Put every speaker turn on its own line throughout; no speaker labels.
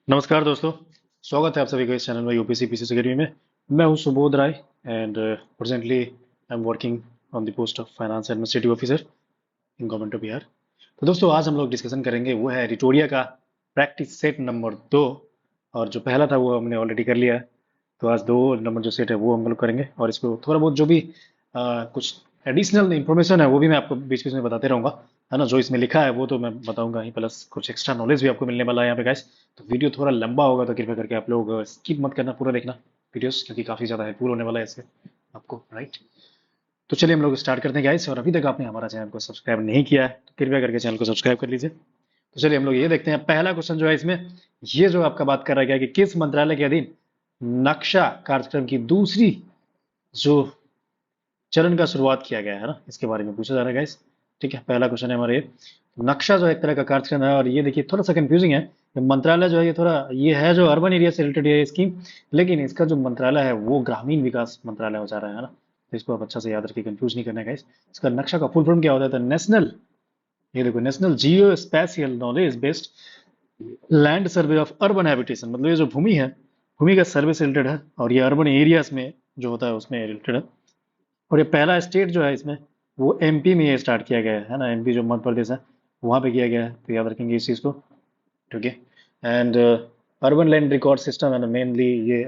नमस्कार दोस्तों। स्वागत है आप सभी का इस चैनल में यूपीएससी पीसीएस अकेडमी में। मैं हूं Subodh Rai and presently I am working on the post of finance administrative officer in government of Bihar. तो दोस्तों आज हम लोग डिस्कशन करेंगे वो है एडिटोरिया का प्रैक्टिस सेट नंबर 2। और जो पहला था वो हमने ऑलरेडी कर लिया है। तो आज 2 नंबर जो सेट है वो हम लोग करेंगे और इसको थोड़ा बहुत जो भी कुछ एडिशनल इंफॉर्मेशन है वो भी मैं आपको बीच बीच में बताते रहूंगा, है ना। जो इसमें लिखा है वो तो मैं बताऊंगा ही, प्लस कुछ एक्स्ट्रा नॉलेज भी आपको मिलने वाला है यहाँ पे गाइस। तो वीडियो थोड़ा लंबा होगा तो कृपया करके आप लोग स्किप मत करना, पूरा देखना वीडियोस, क्योंकि काफी ज्यादा हेल्पफुल होने वाला है इससे आपको, राइट। तो चलिए हम लोग स्टार्ट करते हैं गाइस। और अभी तक आपने हमारा चैनल को सब्सक्राइब नहीं किया है तो कृपया करके चैनल को सब्सक्राइब कर लीजिए। तो चलिए हम लोग ये देखते हैं पहला क्वेश्चन जो है इसमें। ये जो आपका बात कर रहा है कि किस मंत्रालय के अधीन नक्शा कार्यक्रम की दूसरी जो चरण का शुरुआत किया गया है ना, इसके बारे में पूछा जा रहा है गाइस। ठीक है, पहला क्वेश्चन है हमारे ये। नक्शा जो है एक तरह का कार्यक्रम है और ये देखिए थोड़ा सा कंफ्यूजिंग है। ये मंत्रालय जो है ये थोड़ा ये है जो अर्बन एरिया से रिलेटेड है स्कीम, लेकिन इसका जो मंत्रालय है वो ग्रामीण विकास मंत्रालय हो जा रहा है ना। तो इसको आप अच्छा से याद रखिए, कंफ्यूज नहीं करना है गाइस। इसका नक्शा का फुल फॉर्म क्या होता है? तो नेशनल, ये देखो, national geospatial knowledge based land survey of urban habitation. मतलब ये जो भूमि है, भूमि का सर्वे से रिलेटेड है और ये अर्बन एरियाज में जो होता है उसमें रिलेटेड है। और ये पहला स्टेट जो है इसमें वो एमपी में ये स्टार्ट किया गया है ना। एमपी जो मध्य प्रदेश है वहाँ पे किया गया है, तो याद रखेंगे इस चीज़ को। ठीक है। And urban land record system है ना, मेनली ये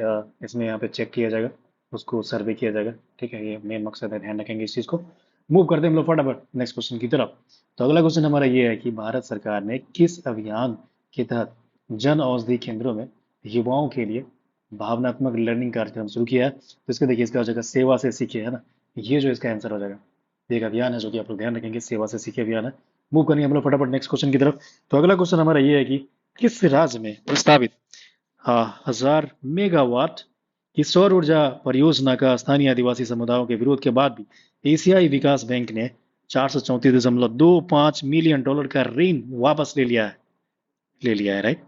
इसमें यहाँ पे चेक किया जाएगा, उसको सर्वे किया जाएगा। ठीक है, ये मेन मकसद है, ध्यान रखेंगे इस चीज़ को। मूव करते हैं हम लोग फटाफट नेक्स्ट क्वेश्चन की तरफ। तो अगला क्वेश्चन हमारा ये है कि भारत सरकार ने किस अभियान के तहत जन औषधि केंद्रों में युवाओं के लिए भावनात्मक लर्निंग कार्यक्रम शुरू किया है? तो इसको देखिए, इसका हो जाएगा सेवा से सीखे, है ना। ये जो इसका आंसर हो जाएगा, ये एक अभियान है जो कि आप लोग ध्यान रखेंगे, सेवा से सीखे अभियान है। मूव करेंगे हम लोग फटाफट नेक्स्ट क्वेश्चन की तरफ। तो अगला क्वेश्चन हमारा ये है कि किस राज्य में प्रस्तावित 1000 मेगावाट की सौर ऊर्जा परियोजना का स्थानीय आदिवासी समुदायों के विरोध के बाद भी एशियाई विकास बैंक ने 434.25 मिलियन डॉलर का ऋण वापस ले लिया है, राइट।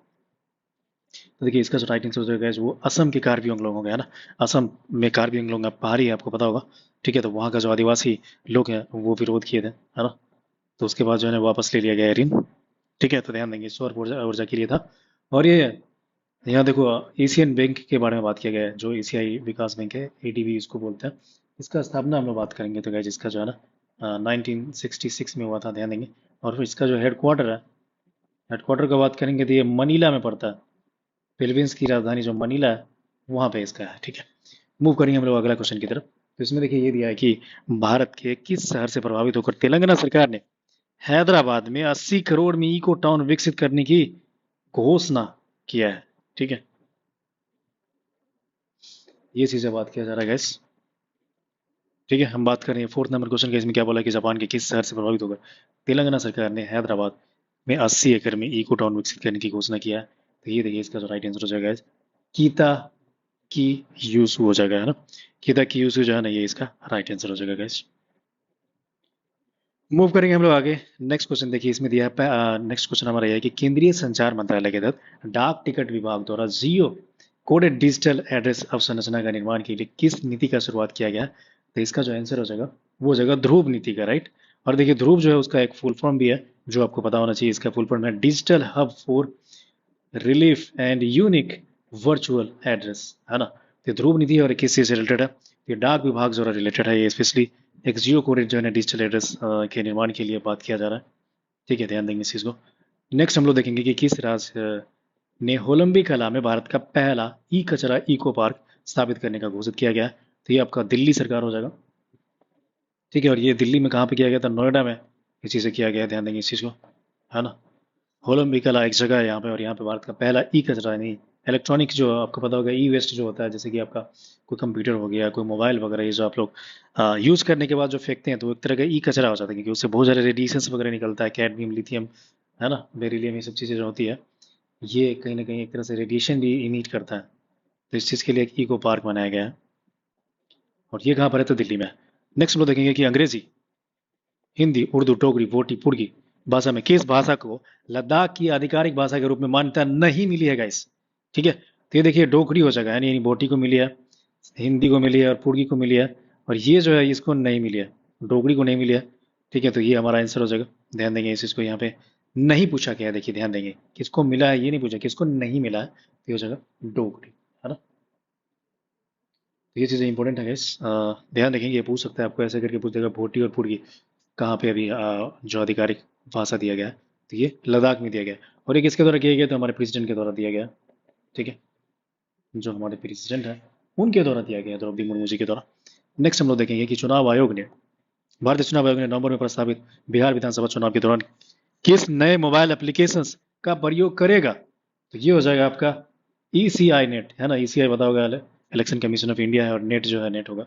तो देखिए इसका जो राइट आंसर हो जाएगा वो असम के कार्बी आंगलोंग हो गया ना। असम में कार्बी आंगलोंग आप पहाड़ी है, आपको पता होगा। ठीक है, तो वहाँ का जो आदिवासी लोग हैं वो विरोध किए थे, है ना। तो उसके बाद जो है वापस ले लिया गया ऋण। ठीक है, तो ध्यान देंगे सौर ऊर्जा ऊर्जा के लिए था। और ये यहाँ देखो, एशियन बैंक के बारे में बात किया गया है, जो एशियाई विकास बैंक है, एडीबी इसको बोलते हैं। इसका स्थापना हम लोग बात करेंगे तो गाइस इसका जो है ना 1966 में हुआ था, ध्यान देंगे। और फिर इसका जो हेडक्वार्टर है, हेडक्वार्टर का बात करेंगे तो ये मनीला में पड़ता है। फिलीपींस की राजधानी जो मनीला है वहाँ पे इसका है। ठीक है, मूव करेंगे हम लोग अगला क्वेश्चन की तरफ। तो इसमें देखिए ये दिया है कि भारत के किस शहर से प्रभावित होकर तेलंगाना सरकार ने हैदराबाद में 80 करोड़ में इको टाउन विकसित करने की घोषणा किया है? ठीक है, ये चीजें बात किया जा रहा है गैस। ठीक है, हम बात करें फोर्थ नंबर क्वेश्चन के। इसमें क्या बोला कि जापान के किस शहर से प्रभावित होकर तेलंगाना सरकार ने हैदराबाद में 80 एकड़ में इको टाउन विकसित करने की घोषणा किया है? तो ये देखिए इसका जो राइट आंसर हो जाएगा कीता की यूज हो जाएगा, है ना। कीता की यूज जो है ना, ये इसका राइट आंसर हो जाएगा गैस। मूव करेंगे हम लोग आगे। नेक्स्ट क्वेश्चन देखिए इसमें दिया है, नेक्स्ट क्वेश्चन हमारा यह है कि केंद्रीय संचार मंत्रालय के तहत डाक टिकट विभाग द्वारा जियो कोडेड डिजिटल एड्रेस अवसंरचना का निर्माण के लिए किस नीति का शुरुआत किया गया? तो इसका जो आंसर हो जाएगा वो हो जाएगा ध्रुव नीति का, राइट। और देखिए ध्रुव जो है उसका एक फुल फॉर्म भी है जो आपको पता होना चाहिए। इसका फुल फॉर्म है digital hub for relief and unique virtual address, है ना। तो ध्रुव निधि और किस चीज से रिलेटेड है? ये डाक विभाग जो रिलेटेड है, ये स्पेशली एक जियो कोडेड जो है डिजिटल एड्रेस के निर्माण के लिए बात किया जा रहा है। ठीक है, ध्यान देंगे इस चीज को। नेक्स्ट हम लोग देखेंगे कि किस राज्य ने होलंबी कला में भारत का पहला ई कचरा इको पार्क स्थापित करने का घोषित किया गया है? तो ये आपका दिल्ली सरकार हो जाएगा। ठीक है, और ये दिल्ली में कहाँ पे किया गया था? नोएडा में ये चीजें किया गया है, ध्यान देंगे इस चीज को, है ना। होलम्बिकला एक जगह है यहाँ पे, और यहाँ पे भारत का पहला ई कचरा नहीं, इलेक्ट्रॉनिक जो आपको पता होगा ई वेस्ट जो होता है, जैसे कि आपका कोई कंप्यूटर हो गया, कोई मोबाइल वगैरह, ये जो आप लोग यूज करने के बाद जो फेंकते हैं तो वो एक तरह का ई कचरा हो जाता है, क्योंकि उससे बहुत सारे रेडिएशन वगैरह निकलता है, कैडमियम, लिथियम, है ना, बेरिलियम, ये सब चीज़ें जो होती है ये कहीं ना कहीं एक तरह से रेडिएशन भी इमिट करता है। तो इस चीज़ के लिए एक इको पार्क बनाया गया है, और ये कहाँ पर है? तो दिल्ली में। नेक्स्ट हम लोग देखेंगे कि अंग्रेजी, हिंदी, उर्दू, डोगरी, भोटी, पुर्गी भाषा में किस भाषा को लद्दाख की आधिकारिक भाषा के रूप में मान्यता नहीं मिली है गाइस? ठीक है, तो ये देखिए डोगरी हो जाएगा, यानी भोटी को मिली है, हिंदी को मिली है और पुर्गी को मिली है, और ये जो है इसको नहीं मिली है, डोगरी को नहीं मिली है। ठीक है, तो ये हमारा आंसर हो जाएगा, ध्यान देंगे इस चीज को यहाँ पे। नहीं पूछा गया है, देखिए ध्यान देंगे, किसको मिला है ये नहीं पूछा, किसको नहीं मिला है, तो ये हो जाएगा डोगरी, है ना। तो ये चीज़ें इंपॉर्टेंट है गाइस, ध्यान रखेंगे, ये पूछ सकता है आपको, ऐसे करके पूछ देगा भोटी और पुर्गी कहाँ पे अभी जो आधिकारिक भाषा दिया गया है, तो ये लद्दाख में दिया गया है। और ये किसके द्वारा किया गया, तो हमारे प्रेसिडेंट के द्वारा दिया गया है, ठीक है, जो हमारे प्रेसिडेंट है उनके द्वारा दिया गया है, द्रौपदी मुर्मू जी के द्वारा। नेक्स्ट हम लोग देखेंगे कि चुनाव आयोग ने, भारतीय चुनाव आयोग ने नवंबर में प्रस्तावित बिहार विधानसभा चुनाव के दौरान किस नए मोबाइल एप्लीकेशंस का प्रयोग करेगा, तो ये हो जाएगा आपका ECI नेट, है ना, ECI पता होगा, इलेक्शन कमीशन ऑफ इंडिया है, और नेट जो है नेट होगा,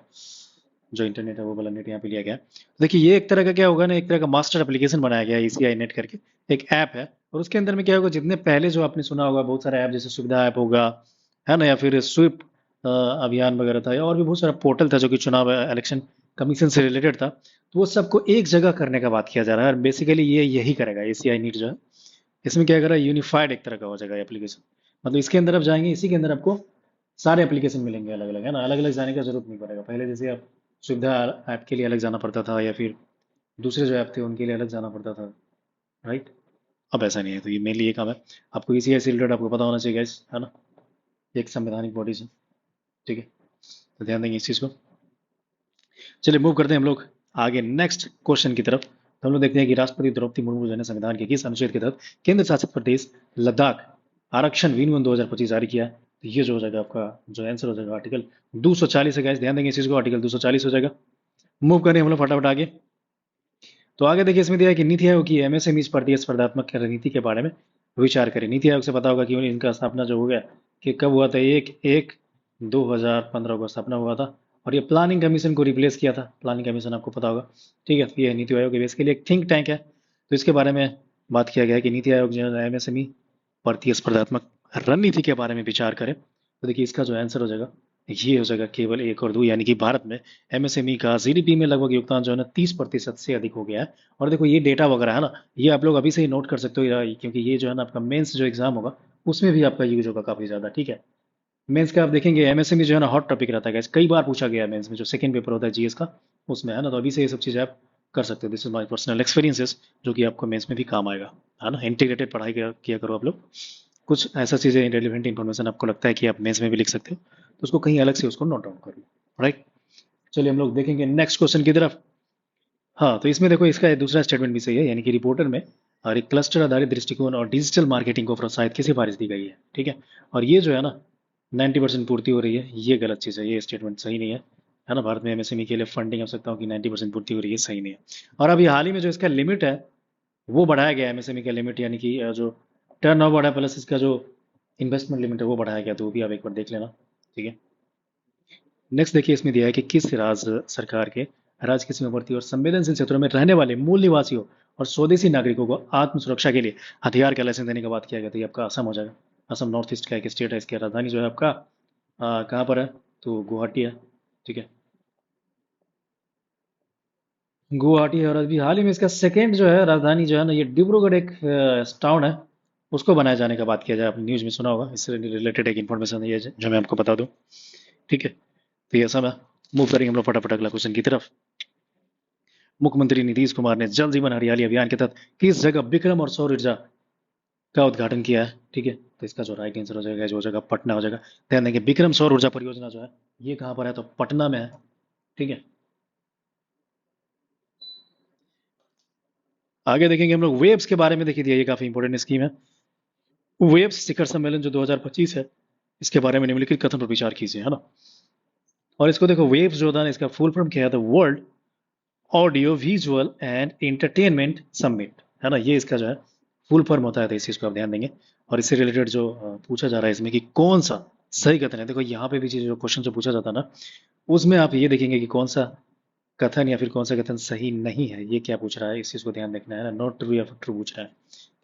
जो इंटरनेट है वो वाला नेट यहाँ पे लिया गया है। तो देखिए ये एक तरह का क्या होगा ना, एक तरह का मास्टर एप्लीकेशन बनाया गया है ECI नेट करके, एक ऐप है, और उसके अंदर में क्या होगा, जितने पहले जो आपने सुना होगा बहुत सारे ऐप, जैसे सुविधा ऐप होगा, है ना, या फिर स्वीप अभियान वगैरह था, या और भी बहुत सारा पोर्टल था जो कि चुनाव इलेक्शन कमीशन से रिलेटेड था, तो वो सबको एक जगह करने का बात किया जा रहा है, और बेसिकली ये यही करेगा ECI नीट जो है, इसमें क्या करेगा, यूनिफाइड एक तरह का हो जाएगा एप्लीकेशन, मतलब इसके अंदर आप जाएंगे, इसी के अंदर आपको सारे एप्लीकेशन मिलेंगे अलग अलग, है ना, अलग अलग जाने का जरूरत नहीं पड़ेगा, पहले जैसे आप सुविधा ऐप के लिए अलग जाना पड़ता था, या फिर दूसरे जो ऐप थे उनके लिए अलग जाना पड़ता था, राइट। अब ऐसा नहीं है, तो ये मेनली ये काम है, आपको ECI से रिलेटेड आपको पता होना चाहिए guys, है ना, ये एक संवैधानिक बॉडी है, ठीक है, तो ध्यान देंगे इस चीज़ को। चलिए मूव करते हैं हम लोग आगे नेक्स्ट क्वेश्चन की तरफ, तो हम लोग देखते हैं कि राष्ट्रपति द्रौपदी मुर्मू जो है संविधान के किस अनुच्छेद के तहत केंद्र शासित प्रदेश लद्दाख आरक्षण विनियमन 2025 जारी किया है, तो ये जो हो जाएगा आपका जो आंसर हो जाएगा आर्टिकल 240 है गाइस, ध्यान देंगे इस चीज को, आर्टिकल 240 हो जाएगा। मूव करें हम लोग फटाफट आगे, तो आगे देखिए इसमें दिया है कि नीति आयोग की MSME प्रतिस्पर्धात्मक रणनीति के बारे में विचार करें। नीति आयोग से पता होगा कि इनका स्थापना जो हो गया कि कब हुआ था, 1/1/2015 को स्थापना हुआ था, और ये प्लानिंग कमीशन को रिप्लेस किया था, प्लानिंग कमीशन आपको पता होगा, ठीक है, तो ये नीति आयोग के लिए एक थिंक टैंक है, तो इसके बारे में बात किया गया है कि नीति आयोग जो है MSME प्रतिस्पर्धात्मक रणनीति के बारे में विचार करें, तो देखिए इसका जो आंसर हो जाएगा ये हो जाएगा केवल 1 और 2, यानी कि भारत में MSME का GDP में लगभग योगदान जो है ना 30% से अधिक हो गया है। और देखो ये डेटा वगैरह है ना, ये आप लोग अभी से ही नोट कर सकते हो, क्योंकि ये जो है ना आपका मेंस जो एग्जाम होगा उसमें भी आपका यूज होगा काफी ज्यादा, ठीक है। मेंस का आप देखेंगे MSME जो है ना हॉट टॉपिक रहता है guys, कई बार पूछा गया है मेंस में, जो सेकंड पेपर होता है GS का उसमें, है ना, तो अभी से ये सब चीजें आप कर सकते हो, this is my personal experiences, जो कि आपको मेंस में भी काम आएगा, है ना, इंटीग्रेटेड पढ़ाई किया करो आप लोग, कुछ ऐसा चीज़ें रेलिवेंट इन्फॉर्मेशन आपको लगता है कि आप मेंस में भी लिख सकते हो, तो उसको कहीं अलग से उसको नोट डाउन कर लो, राइट। चलिए हम लोग देखेंगे नेक्स्ट क्वेश्चन की तरफ। हाँ, तो इसमें देखो इसका दूसरा स्टेटमेंट भी सही है, यानी कि रिपोर्टर में और एक क्लस्टर आधारित दृष्टिकोण और डिजिटल मार्केटिंग को प्रोत्साहित की सिफारिश दी गई है, ठीक है, और ये जो है ना 90% पूर्ति हो रही है, ये गलत चीज़ है, ये स्टेटमेंट सही नहीं है ना, भारत में MSME के लिए फंडिंग हो सकता हूँ कि 90% पूर्ति हो रही है, सही नहीं है। और अभी हाल ही में जो इसका लिमिट है वो बढ़ाया गया है, MSME का लिमिट, यानी कि जो टर्न ओवर है प्लस इसका जो इन्वेस्टमेंट लिमिट है वो बढ़ाया गया, तो वो भी आप एक बार देख लेना, ठीक है। नेक्स्ट देखिए इसमें दिया है कि किस राज्य सरकार के राज्य के सीमावर्ती और संवेदनशील क्षेत्रों में रहने वाले मूल निवासियों और स्वदेशी नागरिकों को आत्म सुरक्षा के लिए हथियार का लाइसेंस देने का बात किया गया, तो ये आपका असम हो जाएगा। असम नॉर्थ ईस्ट का एक स्टेट है, इसकी राजधानी जो है आपका कहाँ पर है, तो गुवाहाटी है, ठीक है, गुवाहाटी है। और अभी हाल ही में इसका सेकेंड जो है राजधानी जो है ना, ये डिब्रूगढ़ एक टाउन है, उसको बनाए जाने का बात किया जाए, आपने न्यूज़ में सुना होगा, इससे रिलेटेड एक इन्फॉर्मेशन है ये जो मैं आपको बता दूं, ठीक है, तो ये सब है। मूव करेंगे हम लोग फटाफट अगला क्वेश्चन की तरफ। मुख्यमंत्री नीतीश कुमार ने जल जीवन हरियाली अभियान के तहत किस जगह विक्रम और सौर ऊर्जा का उद्घाटन किया है, ठीक है, तो इसका जो राइट आंसर हो जाएगा जो हो जाएगा पटना हो जाएगा। ध्यान देंगे विक्रम सौर ऊर्जा परियोजना जो है ये कहाँ पर है, तो पटना में है, ठीक है। आगे देखेंगे हम लोग वेव्स के बारे में, देखिए दिया, ये काफी इंपॉर्टेंट स्कीम है, वेव्स शिखर सम्मेलन जो 2025 है, इसके बारे में निम्नलिखित कथन पर विचार कीजिए, है ना। और इसको देखो वेव्स जो था ना, इसका फुल फॉर्म क्या है, तो world audio visual and entertainment summit, है ना, ये इसका जो है फुल फॉर्म होता है, तो इस चीज को आप ध्यान देंगे। और इससे रिलेटेड जो पूछा जा रहा है इसमें कि कौन सा सही कथन है, देखो यहाँ पे भी चीज जो क्वेश्चन जो पूछा जाता है ना, उसमें आप ये देखेंगे कि कौन सा कथन या फिर कौन सा कथन सही नहीं है, ये क्या पूछ रहा है, इस चीज को ध्यान रखना है ना, नॉट ट्रू या फिर ट्रू पूछ रहा है,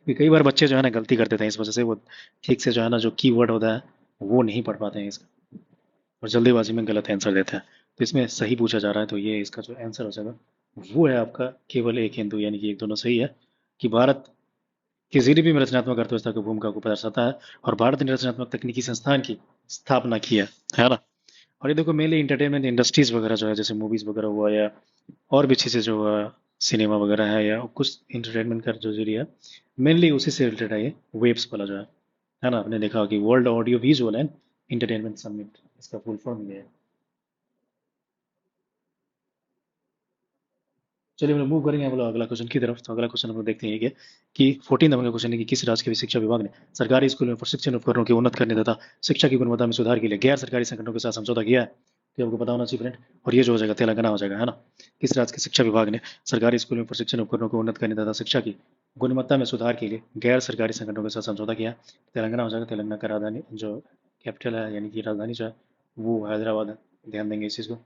क्योंकि कई बार बच्चे जो है ना गलती कर देते हैं, इस वजह से वो ठीक से जो है ना जो कीवर्ड होता है वो नहीं पढ़ पाते हैं इसका, और जल्दीबाजी में गलत आंसर देते हैं। तो इसमें सही पूछा जा रहा है, तो ये इसका जो आंसर हो जाएगा वो है आपका केवल एक हिंदू, यानी कि एक दोनों सही है, कि भारत की GDP में रचनात्मक अर्थव्यवस्था की भूमिका को दर्शाता है, और भारत ने रचनात्मक तकनीकी संस्थान की स्थापना की है ना। और ये देखो मेनली इंटरटेनमेंट इंडस्ट्रीज वगैरह जो है, जैसे मूवीज वगैरह हुआ या और भी चीज़ें जो सिनेमा वगैरह है या कुछ इंटरटेनमेंट का जो जरिए है, मेनली उसी से रिलेटेड है ये वेब्स वाला जो है ना। आपने देखा होगा कि world audio visual and entertainment summit, इसका फुल फॉर्म ये है। चलिए हम लोग मूव करेंगे हम लोग अगला क्वेश्चन की तरफ। तो अगला क्वेश्चन हम लोग देखते हैं कि 14 नंबर का क्वेश्चन है कि किस राज्य के शिक्षा विभाग ने सरकारी स्कूलों में प्रशिक्षण उपकरणों की उन्नत करने तथा शिक्षा की गुणवत्ता में सुधार के लिए गैर सरकारी संगठनों के साथ समझौता किया है। तो ये आपको पता होना चाहिए फ्रेंड। और ये जो हो जाएगा तेलंगाना हो जाएगा, है ना। किस राज्य के शिक्षा विभाग ने सरकारी स्कूलों में प्रशिक्षण उपकरणों को उन्नत करने तथा शिक्षा की गुणवत्ता में सुधार के लिए गैर सरकारी संगठनों के साथ समझौता किया है? तेलंगाना हो जाएगा। तेलंगाना का राजधानी जो कैपिटल है यानी कि राजधानी जो है वो हैदराबाद है। ध्यान देंगे इस चीज़ को।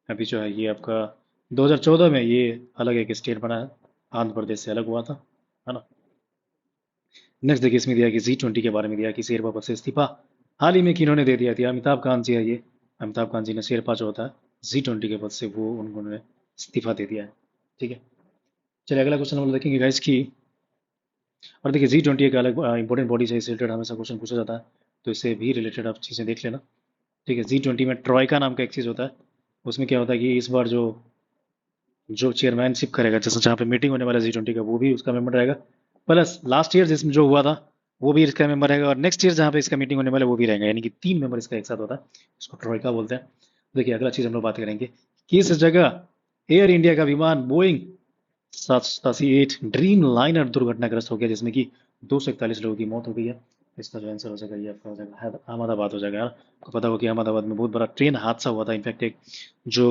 अभी जो है ये आपका 2014 में ये अलग एक स्टेट बना है, आंध्र प्रदेश से अलग हुआ था, है ना। नेक्स्ट देखिए इसमें दिया कि G20 के बारे में दिया कि शेरपा पद से इस्तीफा हाल ही में किन्होंने दे दिया था? अमिताभ कांत जी है ये। अमिताभ कांत जी ने शेरपा जो होता है G20 के पद से वो उन्होंने इस्तीफा दे दिया है। ठीक है। चलिए अगला क्वेश्चन हम लोग देखेंगे गाइस की। और देखिए G20 एक अलग इंपॉर्टेंट बॉडी से इससे रिलेटेड हमेशा क्वेश्चन पूछा जाता है, तो इससे भी रिलेटेड आप चीज़ें देख लेना। ठीक है। G20 में ट्रॉयका नाम का एक चीज़ होता है। उसमें क्या होता है कि इस बार जो जो चेयरमैनशिप करेगा, जैसे जहाँ पे मीटिंग होने वाला है G20 का, वो भी उसका मेंबर रहेगा। प्लस लास्ट ईयर जिसमें जो हुआ था वो भी इसका मेंबर रहेगा, और नेक्स्ट ईयर जहाँ पे इसका मीटिंग होने वाला है वो भी रहेगा, यानी कि 3 मेंबर इसका एक साथ होता है। इसको ट्रोइका बोलते हैं। देखिए अगला चीज हम लोग बात करेंगे, किस जगह एयर इंडिया का विमान बोइंग 787 ड्रीम लाइनर दुर्घटनाग्रस्त हो गया, जिसमें कि 241 लोगों की मौत हो गई है? इसका जो आंसर हो जाएगा ये आपका हो जाएगा अहमदाबाद हो जाएगा यार। आपको पता होगा कि अहमदाबाद में बहुत बड़ा ट्रेन हादसा हुआ था। इनफैक्ट एक जो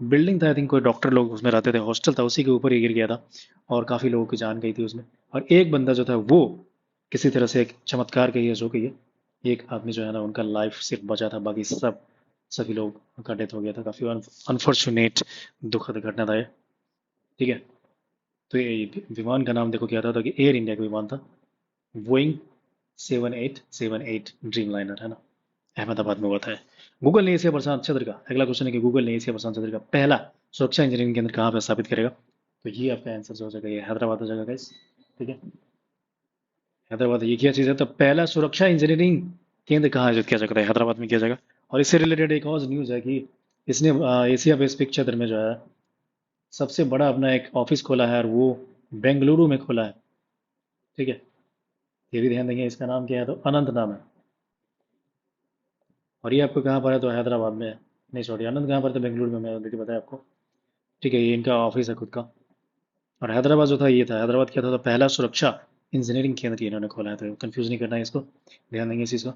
बिल्डिंग था, आई थिंक कोई डॉक्टर लोग उसमें रहते थे, हॉस्टल था, उसी के ऊपर ही गिर गया था और काफी लोगों की जान गई थी उसमें। और एक बंदा जो था वो किसी तरह से, एक चमत्कार कहिए जो कहिए, एक आदमी जो है ना उनका लाइफ सिर्फ बचा था, बाकी सभी लोग का डेथ हो गया था। काफी अनफॉर्चुनेट दुखद घटना था ये। ठीक है। तो ये विमान का नाम देखो क्या था, तो कि एयर इंडिया का विमान था बोइंग 7878 ड्रीम लाइनर, है ना। अहमदाबाद में हुआ था। गूगल ने एशिया प्रशांत क्षेत्र का, अगला क्वेश्चन है कि गूगल ने एशिया प्रशांत क्षेत्र का पहला सुरक्षा इंजीनियरिंग केंद्र कहाँ पर स्थापित करेगा? तो ये आपका आंसर जो हो जाएगा ये हैदराबाद हो जाएगा गाइस। ठीक है। हैदराबाद, ये क्या चीज़ है? तो पहला सुरक्षा इंजीनियरिंग केंद्र कहाँ आयोजित किया जाएगा? हैदराबाद में किया जाएगा। और इससे रिलेटेड एक और न्यूज़ है कि इसने एशिया पैसिफिक क्षेत्र में जो है सबसे बड़ा अपना एक ऑफिस खोला है, और वो बेंगलुरु में खोला है। ठीक है। ये भी ध्यान देंगे। इसका नाम क्या है? तो अनंत नाम है। और ये आपको कहाँ पर है? तो हैदराबाद में है। नहीं सॉरी, अनंत कहाँ पर? तो बेंगलुरु में, मैं ऑलरेडी बताया आपको। ठीक है। ये इनका ऑफिस है खुद का। और हैदराबाद जो था ये था, हैदराबाद क्या था? तो पहला सुरक्षा इंजीनियरिंग केंद्र इन्होंने खोला है, तो कंफ्यूज नहीं करना है इसको। ध्यान देंगे इस चीज़ को।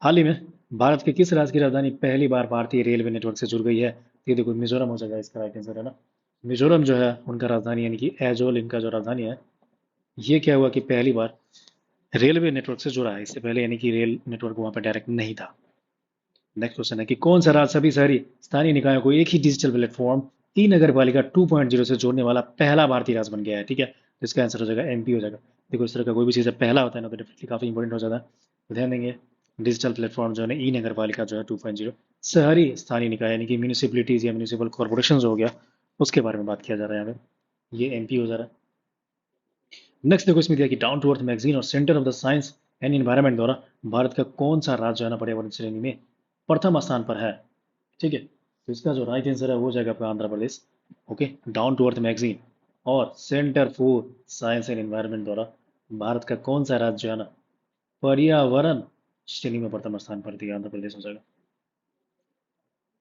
हाल ही में भारत के किस राज्य की राजधानी पहली बार भारतीय रेलवे नेटवर्क से जुड़ गई है? तो ये देखो मिजोरम हो जाएगा इसका राइट आंसर, है ना। मिजोरम जो है उनका राजधानी यानी कि एजोल इनका जो राजधानी है, ये क्या हुआ कि पहली बार रेलवे नेटवर्क से जुड़ा है। इससे पहले यानी कि रेल नेटवर्क वहाँ पर डायरेक्ट नहीं था। नेक्स्ट क्वेश्चन है कि कौन सा राज्य सभी शहरी स्थानीय निकायों को एक ही डिजिटल प्लेटफॉर्म ई नगर पालिका 2.0 से जोड़ने वाला पहला भारतीय राज्य बन गया है? ठीक है। तो इसका आंसर हो जाएगा एमपी हो जाएगा। देखो इस तरह का कोई भी चीज़ पहला होता है ना तो डेफिनेटली काफ़ी इंपॉर्टेंट हो जाता है। तो ध्यान देंगे डिजिटल प्लेटफॉर्म जो है ई नगर पालिका जो है 2.0 शहरी स्थानीय निकाय यानी कि म्यूनिसिपलिटीज या म्यूनिसिपल कॉर्पोरेशन हो गया, उसके बारे में बात किया जा रहा है यहाँ पे। ये एमपी हो जा रहा है। नेक्स्ट देखो इसमें दिया कि डाउन टू अर्थ मैगजीन और centre of the science and environment द्वारा भारत का कौन सा राज्य है ना पर्यावरण श्रेणी में प्रथम स्थान पर है? ठीक है। तो इसका जो राइट आंसर है वो जाएगा आपका Andhra Pradesh. Okay. Down to earth magazine और centre for science and environment द्वारा भारत का कौन सा राज्य है ना पर्यावरण श्रेणी में प्रथम स्थान पर दिया? आंध्र प्रदेश हो जाएगा।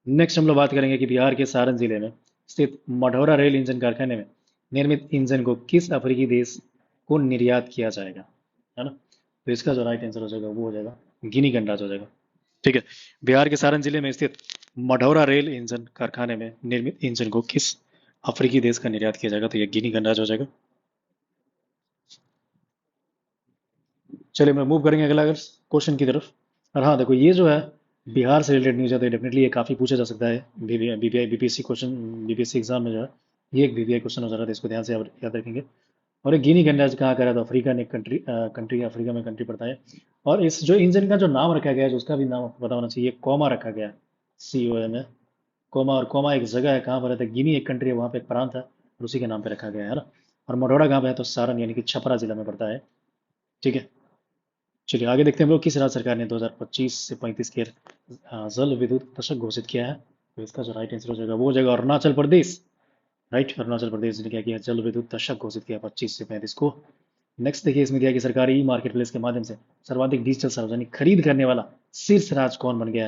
नेक्स्ट हम लोग बात करेंगे कि बिहार के सारण जिले में स्थित मढ़ौरा रेल इंजन कारखाने में निर्मित इंजन को किस अफ्रीकी देश को निर्यात किया जाएगा, है ना। तो इसका जो राइट आंसर हो जाएगा वो हो जाएगा गिनी गणराज्य हो जाएगा। ठीक है। बिहार के सारण जिले में स्थित मढ़ौरा रेल इंजन कारखाने में निर्मित इंजन को किस अफ्रीकी देश का निर्यात किया जाएगा? तो ये गिनी गणराज्य हो जाएगा। चलिए मैं मूव करेंगे अगला अगर क्वेश्चन की तरफ। और हाँ देखो ये जो है बिहार से रिलेटेड न्यूज़ है, तो डेफिनेटली ये काफ़ी पूछा जा सकता है BBI BPSC question, BPSC exam में जो है ये एक बीबीआई क्वेश्चन हो जा रहा था, इसको ध्यान से याद रखेंगे। और ये गिनी गणराज्य कहाँ का रहा था? अफ्रीका ने कंट्री कंट्री अफ्रीका में कंट्री पड़ता है। और इस जो इंजन का जो नाम रखा गया है, जो उसका भी नाम आपको पता होना चाहिए, कोमा रखा गया है। COM है कोमा। और कोमा एक जगह है, कहाँ पर है? तो गिनी एक कंट्री है, वहाँ पे एक प्रांत है और उसी के नाम पे रखा गया है ना। और मढ़ौरा कहाँ पे है? तो सारण यानी कि छपरा जिला में पड़ता है। ठीक है। चलिए आगे देखते हैं हम लोग, किस राज्य सरकार ने 2025 से 35 के जल विद्युत दशक घोषित किया है? तो इसका जो राइट आंसर हो जाएगा वो हो जाएगा अरुणाचल प्रदेश। राइट। अरुणाचल प्रदेश ने क्या किया, जल विद्युत दशक घोषित किया 25 से 35 को। नेक्स्ट देखिए इसमें क्या है कि सरकारी ई मार्केट प्लेस के माध्यम से सर्वाधिक डिजिटल सार्वजनिक खरीद करने वाला शीर्ष राज्य कौन बन गया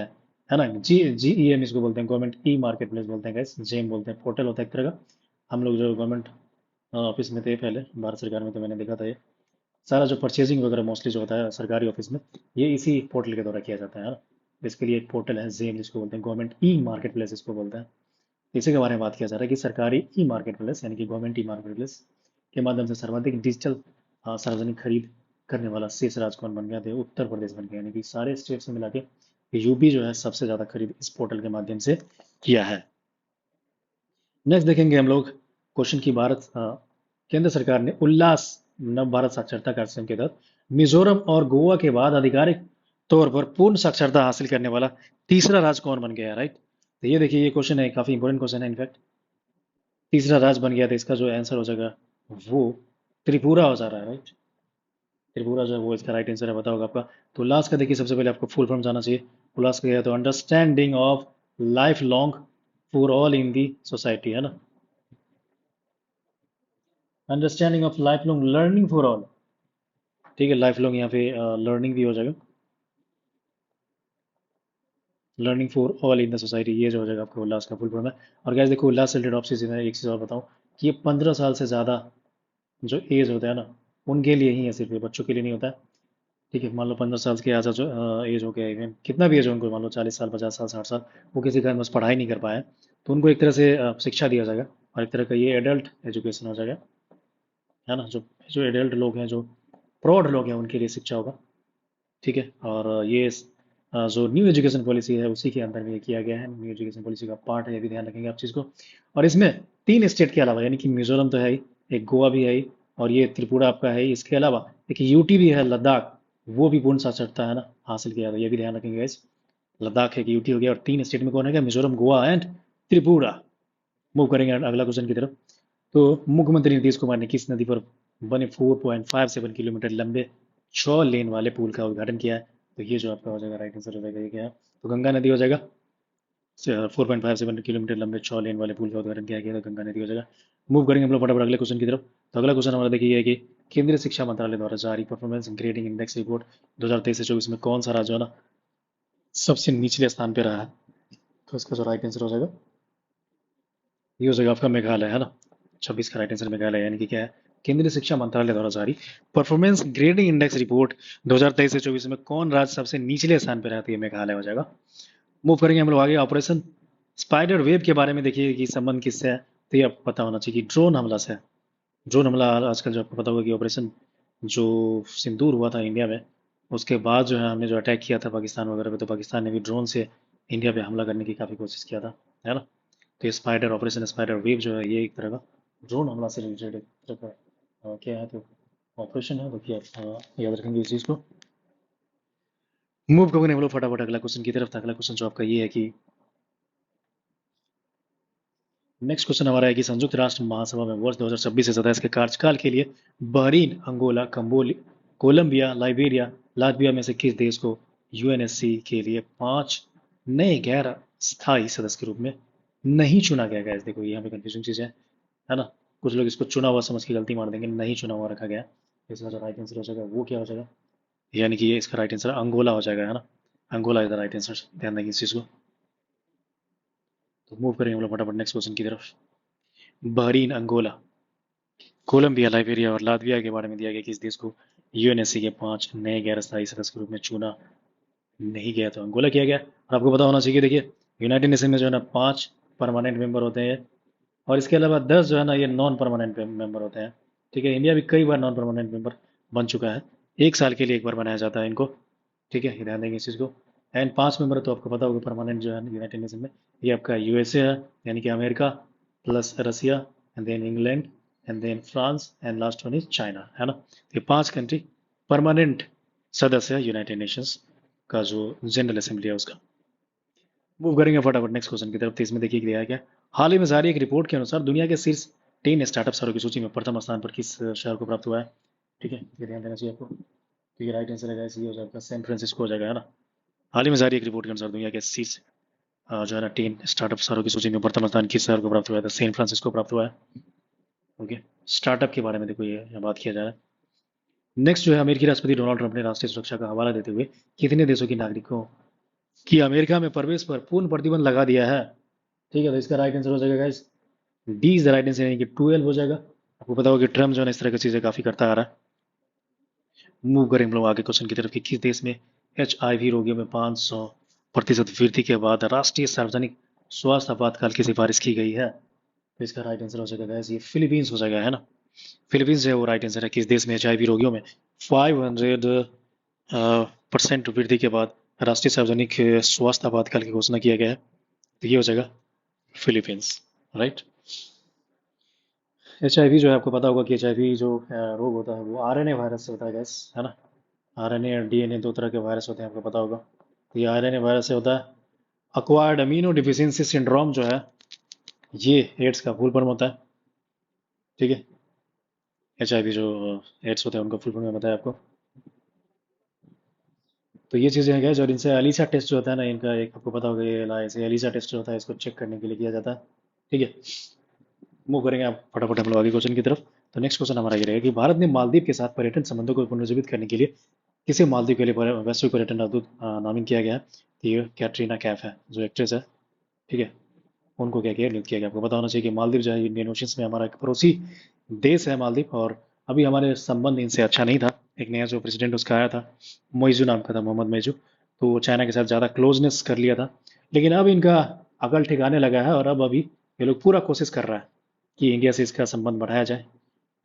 है ना। GEM इसको बोलते हैं, गवर्नमेंट ई मार्केट प्लेस बोलते हैं गाइस। जेम बोलते हैं, पोर्टल होता है एक तरह का। हम लोग जो गवर्नमेंट ऑफिस में थे पहले भारत सरकार में, तो मैंने देखा था ये सारा जो परचेजिंग वगैरह मोस्टली जो होता है सरकारी ऑफिस में, ये इसी पोर्टल के द्वारा किया जाता है ना। इसके लिए एक पोर्टल है जेम जिसको बोलते हैं, गवर्नमेंट ई मार्केट प्लेस इसको बोलते हैं। इसी के बारे में बात किया जा रहा है कि सरकारी ई मार्केट प्लेस यानी कि गवर्नमेंट ई मार्केट प्लेस के माध्यम से सर्वाधिक डिजिटल सार्वजनिक खरीद करने वाला शीर्ष राज्य कौन बन गया, तो उत्तर प्रदेश बन गया। यानी कि सारे स्टेट से मिला के यूपी जो है सबसे ज्यादा खरीद इस पोर्टल के माध्यम से किया है। नेक्स्ट देखेंगे हम लोग क्वेश्चन की केंद्र सरकार ने उल्लास नव भारत साक्षरता कार्यक्रम के तहत मिजोरम और गोवा के बाद आधिकारिक तौर पर पूर्ण साक्षरता हासिल करने वाला तीसरा राज्य कौन बन गया है, राइट। तो ये देखिए, ये क्वेश्चन है, काफी इंपॉर्टेंट क्वेश्चन है इनफैक्ट। तीसरा राज्य बन गया, तो इसका जो आंसर हो जाएगा वो त्रिपुरा हो जा रहा है, राइट। त्रिपुरा जो है वो इसका राइट आंसर है, बताओगे आपका। तो उल्लास का देखिए सबसे पहले आपको फुल फॉर्म जाना चाहिए। उल्लास का है तो understanding of life long for all in the society, है ना। Understanding of life long learning for all, ठीक है। लाइफ लॉन्ग यहाँ पे लर्निंग भी हो जाएगा, learning for all in the society, ये जो हो जाएगा आपका उल्लास का फुल फॉर्म है। और गैस देखो, उल्लास से रिलेटेड ऑप्शन में एक चीज़ और बताऊँ कि ये 15 साल से ज़्यादा जो एज होता है ना, उनके लिए ही है, सिर्फ ये बच्चों के लिए नहीं होता है। ठीक है, मान लो 15 साल के आजा जो एज हो गया, इवन कितना भी एज हो उनको, मान लो 40 साल, 50 साल, 60 साल, वो किसी कारण बस पढ़ाई नहीं कर पाए, तो उनको एक तरह से शिक्षा दिया जाएगा, और एक तरह का ये एडल्ट एजुकेशन हो जाएगा, है ना। जो जो एडल्ट लोग हैं, जो प्रौढ़ लोग हैं, उनके लिए शिक्षा होगा। ठीक है, और ये जो न्यू एजुकेशन पॉलिसी है उसी के अंदर में ये किया गया है, न्यू एजुकेशन पॉलिसी का पार्ट है, ये भी ध्यान रखेंगे आप चीज़ को। और इसमें 3 स्टेट के अलावा, यानी कि मिजोरम तो है ही, एक गोवा भी है ही, और ये त्रिपुरा आपका है ही, इसके अलावा एक यूटी भी है, लद्दाख, वो भी पूर्ण साक्षरता है ना हासिल किया था, ये भी ध्यान रखेंगे इस। लद्दाख है कि यूटी हो गया, और 3 स्टेट में कौन है क्या, मिजोरम, गोवा एंड त्रिपुरा। मूव करेंगे अगला क्वेश्चन की तरफ। तो मुख्यमंत्री नीतीश कुमार ने किस नदी पर बने 4.57 किलोमीटर लंबे 6 लेन वाले पुल का उद्घाटन किया है, तो ये जो आपका हो जाएगा राइट आंसर हो जाएगा, ये क्या है, तो गंगा नदी हो जाएगा। 4.57 किलोमीटर लंबे 6 लेन वाले पुल का उद्घाटन किया गया, तो गंगा नदी हो जाएगा। मूव करेंगे हम लोग फटाफट अगले क्वेश्चन की तरफ। तो अगला क्वेश्चन हमारा देखिए है कि केंद्रीय शिक्षा मंत्रालय द्वारा जारी परफॉर्मेंस ग्रेडिंग इंडेक्स रिपोर्ट 2023 से 24 में कौन सा राज्य है ना सबसे निचले स्थान पे रहा है, तो इसका जो राइट आंसर हो जाएगा ये हो जाएगा आपका मेघालय, है ना। 26 का राइट आंसर मेघालय, यानी कि क्या है, केंद्रीय शिक्षा मंत्रालय द्वारा जारी परफॉर्मेंस ग्रेडिंग इंडेक्स रिपोर्ट 2023 से 24 में कौन राज्य सबसे निचले स्थान पर रहती है, मेघालय हो जाएगा। मूव करेंगे हम लोग आगे, ऑपरेशन स्पाइडर वेब के बारे में देखिए कि संबंध किससे है, तो ये आपको पता होना चाहिए कि ड्रोन हमला से है। ड्रोन हमला आजकल जो आपको पता होगा कि ऑपरेशन जो सिंदूर हुआ था इंडिया में, उसके बाद जो है हमने जो अटैक किया था पाकिस्तान वगैरह पे, तो पाकिस्तान ने भी ड्रोन से इंडिया पे हमला करने की काफ़ी कोशिश किया था, है ना। तो ये स्पाइडर, ऑपरेशन स्पाइडर वेव जो है, ये एक तरह का ड्रोन हमला से रिलेटेड एक तरह का क्या है, तो ऑपरेशन है, तो क्या याद रखेंगे इस चीज़ को। मूव करेंगे हम लोग फटाफट अगला क्वेश्चन की तरफ। अगला क्वेश्चन जो आपका ये है कि नेक्स्ट क्वेश्चन हमारा है कि संयुक्त राष्ट्र महासभा में वर्ष 2026 से 27 के कार्यकाल के लिए Bahrain, Angola, Colombia, Liberia, Latvia में से किस देश को यूएनएससी के लिए 5 नए गैर स्थायी सदस्य के रूप में नहीं चुना गया? गैस देखो, यहाँ पे कंफ्यूजिंग चीज़ है ना। कुछ लोग इसको चुना हुआ समझ के गलती मार देंगे, नहीं चुना हुआ रखा गया। इसका जो राइट आंसर हो जाएगा वो क्या हो जाएगा, यानी कि ये इसका राइट आंसर अंगोला हो जाएगा, है ना। Angola is the right answer, ध्यान देंगे इस चीज़ को। तो मूव करेंगे हम लोग फटाफट नेक्स्ट क्वेश्चन की तरफ। बहरीन, अंगोला, कोलंबिया, लाइबेरिया और लातविया के बारे में दिया गया कि इस देश को यूएनएससी के 5 नए गैर स्थायी सदस्य के रूप में चुना नहीं गया, तो अंगोला किया गया। और आपको पता होना चाहिए, देखिए यूनाइटेड नेशन में जो है ना 5 परमानेंट मेंबर होते हैं, और इसके अलावा 10 जो है ना ये नॉन परमानेंट मेंबर होते हैं। ठीक है, इंडिया भी कई बार नॉन परमानेंट मेंबर बन चुका है, 1 साल के लिए एक बार बनाया जाता है इनको। ठीक है, ये ध्यान देंगे इस चीज़ को। एंड 5 मेंबर तो आपको पता होगा परमानेंट जो है यूनाइटेड नेशन में, ये आपका यूएसए है, यानी कि America, plus Russia, and then England, and then France, and last one is China, है ना। ये 5 कंट्री परमानेंट सदस्य है यूनाइटेड नेशंस का जो जनरल असेंबली है उसका। मूव करेंगे फटाफट नेक्स्ट क्वेश्चन की तरफ। तो इसमें देखिए दिया है क्या, हाल ही में जारी एक रिपोर्ट के अनुसार दुनिया के शीर्ष 10 स्टार्टअप शहरों की सूची में प्रथम स्थान पर किस शहर को प्राप्त हुआ है? ठीक है, ये ध्यान देना चाहिए आपको। तो ये राइट आंसर है, ये हो जाएगा सैन फ्रांसिस्को हो जाएगा, है ना। हाल ही में जारी एक रिपोर्ट के अनुसार दुनिया के शीर्ष जो है ना 10 स्टार्टअप शहरों की सूची में प्रथम स्थान किस शहर को प्राप्त हुआ है? सैन फ्रांसिस्को प्राप्त हुआ है। ओके, स्टार्टअप के बारे में देखो ये यहाँ बात किया जा रहा है। नेक्स्ट जो है, अमेरिकी राष्ट्रपति डोनाल्ड ट्रंप ने राष्ट्रीय सुरक्षा का हवाला देते हुए कितने देशों के नागरिकों की अमेरिका में प्रवेश पर पूर्ण प्रतिबंध लगा दिया है? ठीक है, तो इसका राइट आंसर हो जाएगा guys D is the right answer, यानी कि 12 हो जाएगा। आपको पता होगा कि ट्रम्प जो है ना इस तरह की चीजें काफी करता आ रहा है। मूव करें हम लोग आगे क्वेश्चन की तरफ कि किस देश में HIV रोगियों में 500% वृद्धि के बाद राष्ट्रीय सार्वजनिक स्वास्थ्य आपातकाल की सिफारिश की गई है? तो इसका राइट आंसर हो जाएगा गाइस ये फिलीपींस हो जाएगा, है ना। फिलीपींस जो है वो राइट आंसर है। किस देश में HIV रोगियों में 500% वृद्धि के बाद राष्ट्रीय सार्वजनिक स्वास्थ्य आपातकाल की घोषणा किया गया है? तो ये हो जाएगा फिलीपींस, राइट। HIV जो है, आपको पता होगा कि HIV जो रोग होता है वो RNA वायरस से होता है गैस, है ना। RNA और DNA दो तरह के वायरस होते हैं, आपको पता होगा। तो ये RNA वायरस से होता है। अक्वायर्ड अमीनो डिफिशियंसी सिंड्रोम जो है ये एड्स का फुल फॉर्म होता है। ठीक है, HIV जो एड्स होते हैं उनका फुल फॉर्म मैं बताया आपको। तो ये चीज़ें हैं गैस, और इनसे एलिसा टेस्ट जो होता है ना इनका, एक आपको पता होगा ये एलिसा टेस्ट जो होता है इसको चेक करने के लिए किया जाता है। ठीक है, मूव करेंगे आप फटाफट हम लोग आगे क्वेश्चन की तरफ। तो नेक्स्ट क्वेश्चन हमारा ये रहेगा कि भारत ने मालदीव के साथ पर्यटन संबंधों को पुनर्जीवित करने के लिए किसे मालदीव के लिए वैश्विक पर्यटन राजदूत नामित किया गया है? तो ये कैटरीना कैफ है जो एक्ट्रेस है। ठीक है, उनको क्या किया, नियुक्त किया गया। आपको पता होना चाहिए कि मालदीव जो है इंडियन ओशियंस में हमारा एक पड़ोसी देश है मालदीव, और अभी हमारे संबंध इनसे अच्छा नहीं था। एक नया जो प्रेसिडेंट उसका आया था, मोइजू नाम का था, मोहम्मद मोइजू, तो वो चाइना के साथ ज़्यादा क्लोजनेस कर लिया था। लेकिन अब इनका अकल ठिकाने लगा है, और अब अभी ये लोग पूरा कोशिश कर रहा है कि इंडिया से इसका संबंध बढ़ाया जाए,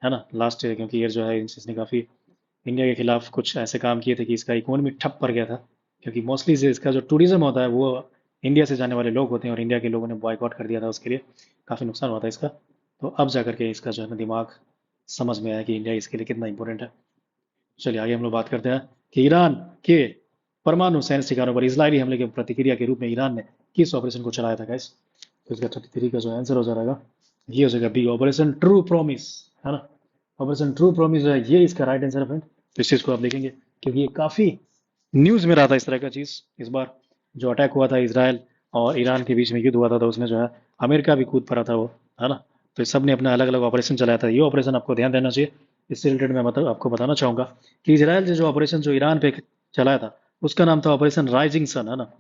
है ना। लास्ट ईयर, क्योंकि ईयर जो है इसने काफ़ी इंडिया के खिलाफ कुछ ऐसे काम किए थे कि इसका इकोनॉमी ठप पड़ गया था। क्योंकि मोस्टली से इसका जो टूरिज्म होता है वो इंडिया से जाने वाले लोग होते हैं, और इंडिया के लोगों ने बॉयकॉट कर दिया था उसके लिए, काफ़ी नुकसान हुआ था इसका। तो अब जा करके इसका जो है ना दिमाग समझ में आया कि इंडिया इसके लिए कितना इंपॉर्टेंट है। चलिए आगे हम लोग बात करते हैं कि ईरान के परमाणु सैन्य ठिकानों पर इजरायली हमले की प्रतिक्रिया के रूप में ईरान ने किस ऑपरेशन को चलाया था गाइस? तो इसका 33 का जो आंसर हो जाएगा ये हो जाएगा बी, ऑपरेशन ट्रू प्रॉमिस, है ना। ऑपरेशन ट्रू प्रॉमिस जो है ये इसका राइट आंसर है फ्रेंड। तो इस चीज़ को आप देखेंगे क्योंकि ये काफ़ी न्यूज़ में रहा था इस तरह का चीज़। इस बार जो अटैक हुआ था इसराइल और ईरान के बीच में युद्ध हुआ था, तो उसमें जो है अमेरिका भी कूद पड़ा था वो, है ना। तो सब ने अपना अलग अलग ऑपरेशन चलाया था। ये ऑपरेशन आपको ध्यान देना चाहिए। इससे रिलेटेड मैं मतलब आपको बताना चाहूँगा कि इसराइल से जो ऑपरेशन जो ईरान पे चलाया था उसका नाम था ऑपरेशन राइजिंग सन, है ना।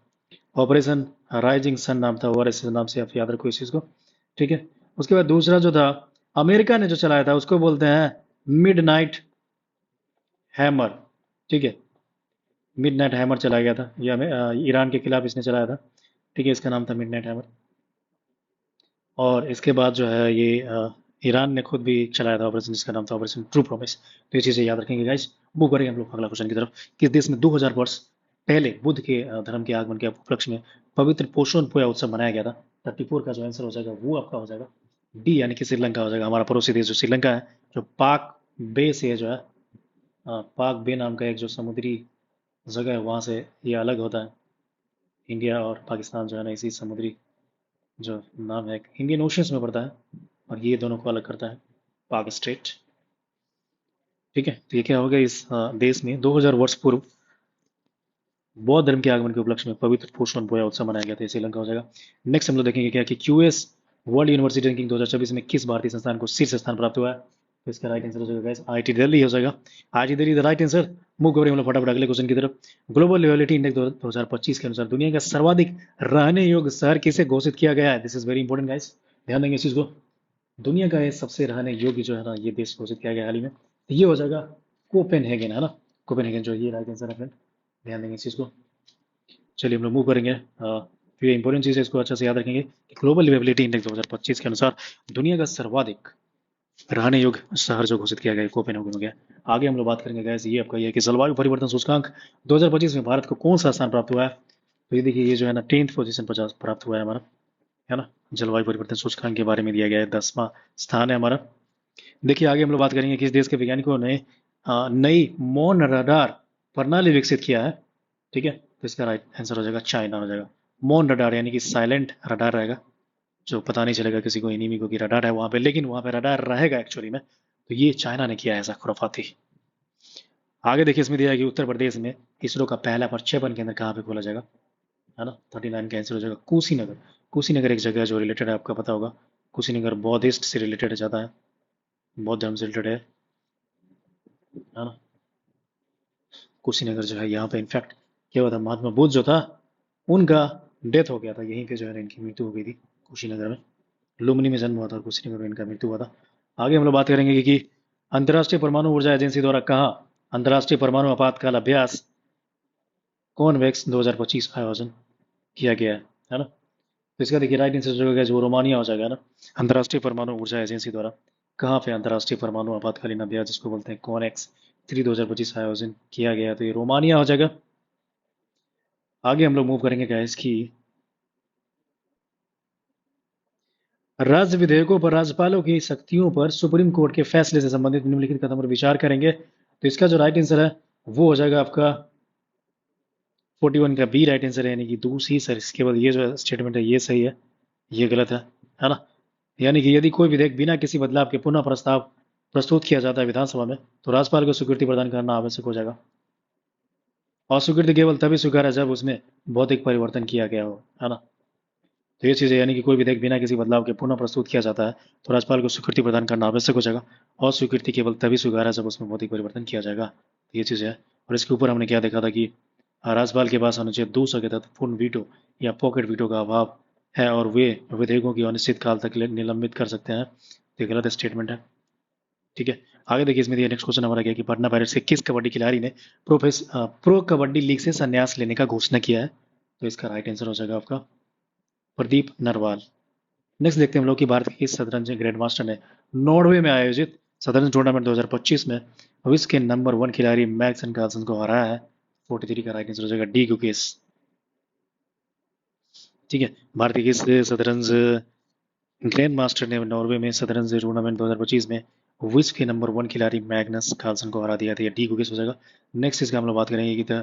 ऑपरेशन राइजिंग सन नाम था, और इस नाम से आप याद रखो इस चीज़ को। ठीक है, उसके बाद दूसरा जो था अमेरिका ने जो चलाया था उसको बोलते हैं मिड नाइट हैमर। ठीक है, मिडनाइट हैमर चलाया गया था, ये हमें ईरान के खिलाफ इसने चलाया था। ठीक है, इसका नाम था मिडनाइट हैमर। और इसके बाद जो है ये ईरान ने खुद भी चलाया था ऑपरेशन जिसका नाम था ऑपरेशन ट्रू प्रॉमिस। तो ये चीज़ें याद रखेंगे गाइस। मूव करेंगे हम लोग अगला क्वेश्चन की तरफ। किस देश में 2000 वर्ष पहले बुद्ध के धर्म के आगमन के उपलक्ष्य में पवित्र पोषण पोया उत्सव मनाया गया था? 34 का जो आंसर हो जाएगा वो आपका हो जाएगा डी, यानी कि श्रीलंका हो जाएगा। हमारा पड़ोसी देश जो श्रीलंका है, जो पाक बे से जो है पाक बे नाम का एक जो समुद्री जगह है वहाँ से ये अलग होता है। इंडिया और पाकिस्तान जो है ना इसी समुद्री जो नाम है इंडियन ओशियंस में पड़ता है, और ये दोनों को अलग करता है पाक स्ट्रेट। ठीक है, तो ये क्या हो गया, इस देश में 2000 वर्ष पूर्व बौद्ध धर्म के आगमन के उपलक्ष्य में पवित्र पुष्प बोया उत्सव मनाया गया था। श्रीलंका हो जाएगा। नेक्स्ट हम लोग देखेंगे क्या कि QS वर्ल्ड यूनिवर्सिटी रैंकिंग 2024 में किस भारतीय संस्थान को शीर्ष स्थान प्राप्त हुआ है? तो इसका राइट आंसर हो जाएगा गाइस IIT दिल्ली हो जाएगा। IIT Delhi the right answer. Move करेंगे हम लोग फटाफट अगले क्वेश्चन की तरफ। ग्लोबल रियलिटी इंडेक्स 2025 के अनुसार दुनिया का सर्वाधिक रहने योग्य शहर किसे घोषित किया गया है? This is very important guys, ध्यान देंगे इस चीज को। दुनिया का ये सबसे रहने योग्य जो है ना ये देश घोषित किया गया हाल ही में, तो ये हो जाएगा कोपेनहेगन, है ना। कोपेनहेगन जो ये राइट आंसर है फ्रेंड, ध्यान देंगे इस चीज को। चलिए हम लोग मूव करेंगे। फिर इंपॉर्टेंट चीज़ है, इसको अच्छे से याद रखेंगे कि ग्लोबल लिवेबिलिटी इंडेक्स 2025 के अनुसार दुनिया का सर्वाधिक रहने योग्य शहर जो घोषित किया गया कोपेनहेगन हो गया। आगे हम लोग बात करेंगे गैस, ये आपका ये है कि जलवायु परिवर्तन सूचकांक 2025 में भारत को कौन सा स्थान प्राप्त हुआ है? तो ये देखिए ये जो है ना 10th पोजीशन पर प्राप्त हुआ है हमारा, है ना। जलवायु परिवर्तन सूचकांक के बारे में दिया गया है 10वां स्थान है हमारा। देखिए आगे हम लोग बात करेंगे किस देश के वैज्ञानिकों ने नई मौन रडार प्रणाली विकसित किया है। ठीक है, तो इसका राइट आंसर हो जाएगा चाइना हो जाएगा। मौन रडार यानी कि साइलेंट रडार रहेगा, जो पता नहीं चलेगा किसी को एनिमी को कि रडार है वहां पे, लेकिन वहां पे रडार रहेगा एक्चुअली में। तो ये चाइना ने किया है ऐसा खुराफाती। आगे देखिए इसमें दिया है कि उत्तर प्रदेश में इसरो का पहला प्रक्षेपण केंद्र कहाँ पे खोला जाएगा? है ना। 39 का आंसर हो जाएगा कुशीनगर। कुशीनगर एक जगह है जो रिलेटेड है, आपका पता होगा। कुशीनगर बौद्धिस्ट से रिलेटेड ज़्यादा है, बौद्ध धर्म से रिलेटेड है ना। कुशीनगर जो है यहाँ पे इनफैक्ट क्या हुआ था, महात्मा बुद्ध जो था उनका डेथ हो गया था, यहीं पे जो है इनकी मृत्यु हो गई थी कुशीनगर में। लुम्बिनी में जन्म हुआ था और कुशीनगर में इनका मृत्यु हुआ था। आगे हम लोग बात करेंगे कि अंतर्राष्ट्रीय परमाणु ऊर्जा एजेंसी द्वारा कहाँ अंतर्राष्ट्रीय परमाणु आपातकाल अभ्यास कॉन्वेक्स 2025 आयोजन किया गया है ना। तो इसका देखिए राइट आंसर जो होगा जो रोमानिया हो जाएगा ना। अंतर्राष्ट्रीय परमाणु ऊर्जा एजेंसी द्वारा कहाँ पे अंतर्राष्ट्रीय परमाणु आपातकालीन अभ्यास जिसको बोलते हैं कॉनेक्स 2025 आयोजन किया गया, तो ये रोमानिया हो जाएगा। आगे हम लोग मूव करेंगे गैस की राज्य विधेयकों पर राज्यपालों की शक्तियों पर सुप्रीम कोर्ट के फैसले से संबंधित निम्नलिखित कथन पर विचार करेंगे। तो इसका जो राइट आंसर है वो हो जाएगा आपका 41 का बी राइट आंसर है, यानी कि दूसरी सर केवल ये जो स्टेटमेंट है ये सही है, ये गलत है ना। यानी कि यदि कोई विधेयक बिना किसी बदलाव के पुनः प्रस्ताव प्रस्तुत किया जाता है विधानसभा में तो राज्यपाल को स्वीकृति प्रदान करना आवश्यक हो जाएगा। और स्वीकृति केवल तभी स्वीकार है जब उसमें भौतिक परिवर्तन किया गया हो, है ना। तो ये चीज़ है, यानी कि कोई विधेयक बिना किसी बदलाव के पुनः प्रस्तुत किया जाता है तो राज्यपाल को स्वीकृति प्रदान करना आवश्यक हो जाएगा। और स्वीकृति केवल तभी स्वीकार है जब उसमें भौतिक परिवर्तन किया जाएगा, तो ये चीज़ है। और इसके ऊपर हमने क्या देखा था कि राज्यपाल के पास अनुच्छेद 200 के तहत पूर्ण वीटो या पॉकेट वीटो का अभाव है और वे विधेयकों की अनिश्चित काल तक निलंबित कर सकते हैं, तो ये गलत स्टेटमेंट है। ठीक है, आगे देखिए इसमें नेक्स्ट क्वेश्चन हमारा क्या कि पटना पायरेट्स के किस कबड्डी खिलाड़ी ने प्रो कबड्डी लीग से संन्यास लेने का घोषणा किया है। तो इसका राइट आंसर हो जाएगा आपका प्रदीप नरवाल। नेक्स्ट देखते हैं हम लोग कि भारत के किस शतरंज ग्रैंड मास्टर ने नॉर्वे में आयोजित शतरंज टूर्नामेंट 2025 में विश्व के नंबर 1 खिलाड़ी मैग्सन कार्लसन को हराया है। 43 का राइट आंसर हो जाएगा डी गुकेश। ठीक है, भारत के किस शतरंज ग्रैंड मास्टर ने नॉर्वे में शतरंज टूर्नामेंट 2025 में विश्व के नंबर 1 खिलाड़ी मैग्नस कार्लसन को हरा दिया था, डी गुकेश हो जाएगा। नेक्स्ट इसका हम लोग बात करेंगे कि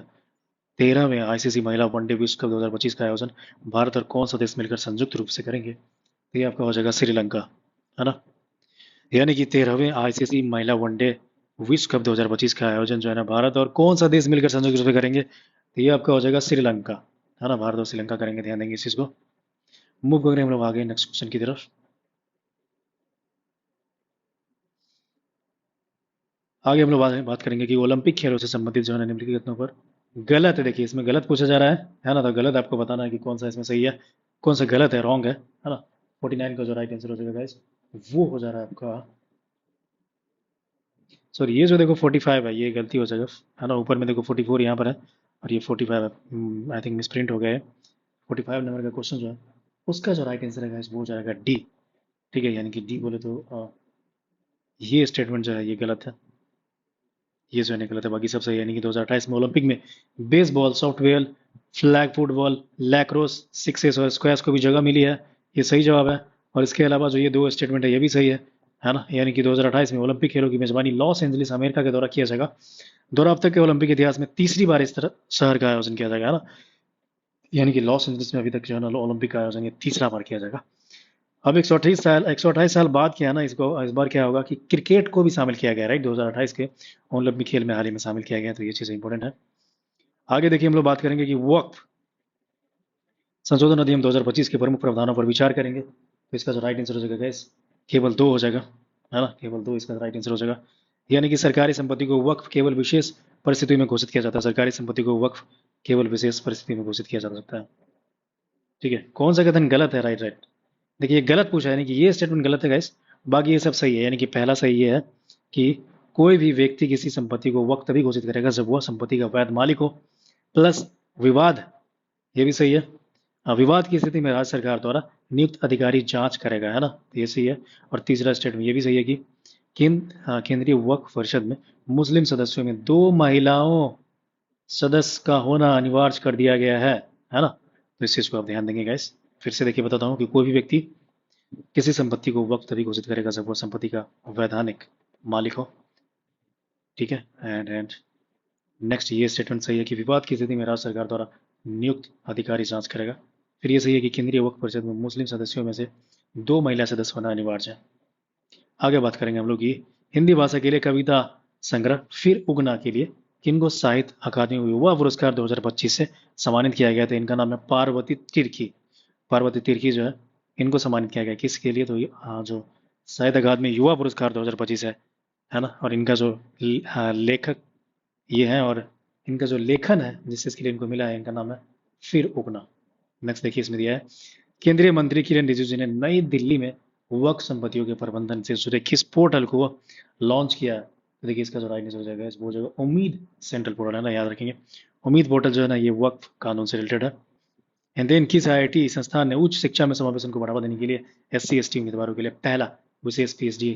13वें आईसीसी महिला वनडे विश्व कप 2025 का आयोजन भारत और कौन सा देश मिलकर संयुक्त रूप से करेंगे। तो ये आपका हो जाएगा श्रीलंका, है ना। यानी कि 13वें आईसीसी महिला वनडे विश्व कप 2025 का आयोजन जो है ना भारत और कौन सा देश मिलकर संयुक्त रूप से करेंगे, तो ये आपका हो जाएगा श्रीलंका, है ना। भारत और श्रीलंका करेंगे, ध्यान देंगे इस चीज को। मूव करेंगे हम लोग आगे नेक्स्ट क्वेश्चन की तरफ। आगे हम लोग बात करेंगे कि ओलंपिक खेलों से संबंधित जो है निम्नलिखित कथनों पर गलत है। देखिए इसमें गलत पूछा जा रहा है ना। तो गलत आपको बताना है कि कौन सा इसमें सही है, कौन सा गलत है, रॉन्ग है ना। 49 का जो राइट आंसर हो जाएगा गाइस वो हो जा रहा है आपका, सॉरी ये जो देखो 45 है ये गलती हो जाएगा, है ना। ऊपर में देखो 44 यहाँ पर है और ये 45 है, आई थिंक मिसप्रिंट हो गया है। 45 नंबर का क्वेश्चन जो है उसका जो राइट आंसर है गाइस वो हो जाएगा डी। ठीक है, यानी कि डी बोले तो ये स्टेटमेंट जो है ये गलत है, ये जो है गलत है, बाकी सब सही है। यानी कि 2028 में ओलंपिक में baseball, software, flag football, lacrosse, sixes और स्क्वैश को भी जगह मिली है, ये सही जवाब है। और इसके अलावा जो ये दो स्टेटमेंट है ये भी सही है ना। यानी कि 2028 में ओलंपिक खेलों की मेजबानी लॉस एंजलिस अमेरिका के दौरा किया जाएगा। दौरा अब तक के ओलंपिक इतिहास में तीसरी बार इस तरह शहर का आयोजन किया जाएगा, है ना। यानी कि लॉस एंजलिस में अभी तक जो है ना ओलंपिक का आयोजन ये तीसरा बार किया जाएगा। अब 128 साल बाद क्या है ना, इसको इस बार क्या होगा कि क्रिकेट को भी शामिल किया गया, राइट। 2028 के ओलंपिक खेल में हाल ही में शामिल किया गया, तो ये चीज़ इंपॉर्टेंट है। आगे देखिए हम लोग बात करेंगे कि वक्फ संशोधन अधिनियम 2025 के प्रमुख प्रावधानों पर विचार करेंगे। तो इसका जो राइट आंसर हो जाएगा गैस केवल 2 हो जाएगा, है ना। केवल 2 इसका राइट आंसर हो जाएगा। यानी कि सरकारी संपत्ति को वक्फ केवल विशेष परिस्थिति में घोषित किया जाता है। सरकारी संपत्ति को वक्फ केवल विशेष परिस्थिति में घोषित किया जा सकता है। ठीक है, कौन सा कथन गलत है, राइट राइट। देखिए गलत पूछा है, यानी कि ये स्टेटमेंट गलत है गाइस, बाकी ये सब सही है। यानी कि पहला सही ये है कि कोई भी व्यक्ति किसी संपत्ति को वक्त तभी घोषित करेगा जब वह संपत्ति का वैध मालिक हो, प्लस विवाद, ये भी सही है। विवाद की स्थिति में राज्य सरकार द्वारा नियुक्त अधिकारी जांच करेगा, है ना, तो ये सही है। और तीसरा स्टेटमेंट ये भी सही है कि केंद्रीय वक्फ परिषद में मुस्लिम सदस्यों में 2 महिलाओं सदस्य का होना अनिवार्य कर दिया गया है ना। तो इस चीज को आप ध्यान देंगे गाइस। फिर से देखिए बताता हूँ कि कोई भी व्यक्ति किसी संपत्ति को वक्त तभी घोषित करेगा जब वो संपत्ति का वैधानिक मालिक हो। ठीक है, एंड नेक्स्ट ये स्टेटमेंट सही है कि विवाद की स्थिति में राज्य सरकार द्वारा नियुक्त अधिकारी जांच करेगा। फिर ये सही है कि केंद्रीय वक्फ परिषद में मुस्लिम सदस्यों में से 2 महिला सदस्य होना अनिवार्य है। आगे बात करेंगे हम लोग की हिंदी भाषा के लिए कविता संग्रह फिर उगना के लिए किनको साहित्य अकादमी युवा पुरस्कार 2025 से सम्मानित किया गया था। इनका नाम है पार्वती तिर्की। पार्वती तिर्की जो है, इनको सम्मानित किया गया किसके लिए, तो जो साहित्य अकादमी युवा पुरस्कार 2025 है ना। और इनका जो लेखक ये है, और इनका जो लेखन है जिस चीज के लिए इनको मिला है, इनका नाम है फिर उगना। नेक्स्ट देखिए, इसमें दिया है केंद्रीय मंत्री किरण रिजिजू जी ने नई दिल्ली में वक्फ संपत्तियों के प्रबंधन से जुड़े किस पोर्टल को लॉन्च किया है। तो देखिए, इसका जो राइट आंसर हो जाएगा, इस वो हो जाएगा उम्मीद सेंट्रल पोर्टल, है ना, याद रखेंगे। उम्मीद पोर्टल जो है ना, ये वक्फ कानून से रिलेटेड है। एंड देन किस आईआईटी संस्थान ने उच्च शिक्षा में समावेशन को बढ़ावा देने के लिए SC ST उम्मीदवारों के लिए पहला विशेष PhD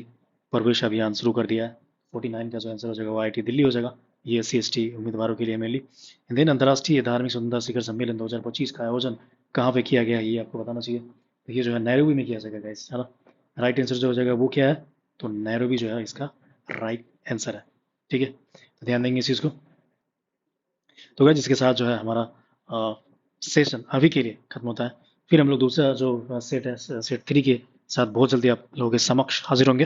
प्रवेश अभियान शुरू कर दिया है। 49 का जो आंसर हो जाएगा वो IIT दिल्ली हो जाएगा। ये SC ST उम्मीदवारों के लिए मेनली। एंड देन अंतर्राष्ट्रीय धार्मिक स्वतंत्रता शिखर सम्मेलन 2025 का आयोजन कहाँ पे किया गया है, ये आपको बताना चाहिए। तो ये जो है नैरोबी में किया जाएगा गाइस, है ना। राइट आंसर जो हो जाएगा वो क्या है, तो नैरोबी जो है इसका राइट आंसर है। ठीक है, तो ध्यान देंगे इस चीज़ को। तो गाइस जिसके साथ जो है हमारा सेशन अभी के लिए खत्म होता है। फिर हम लोग दूसरा जो सेट है, सेट 3 के साथ बहुत जल्दी आप लोगों के समक्ष हाजिर होंगे।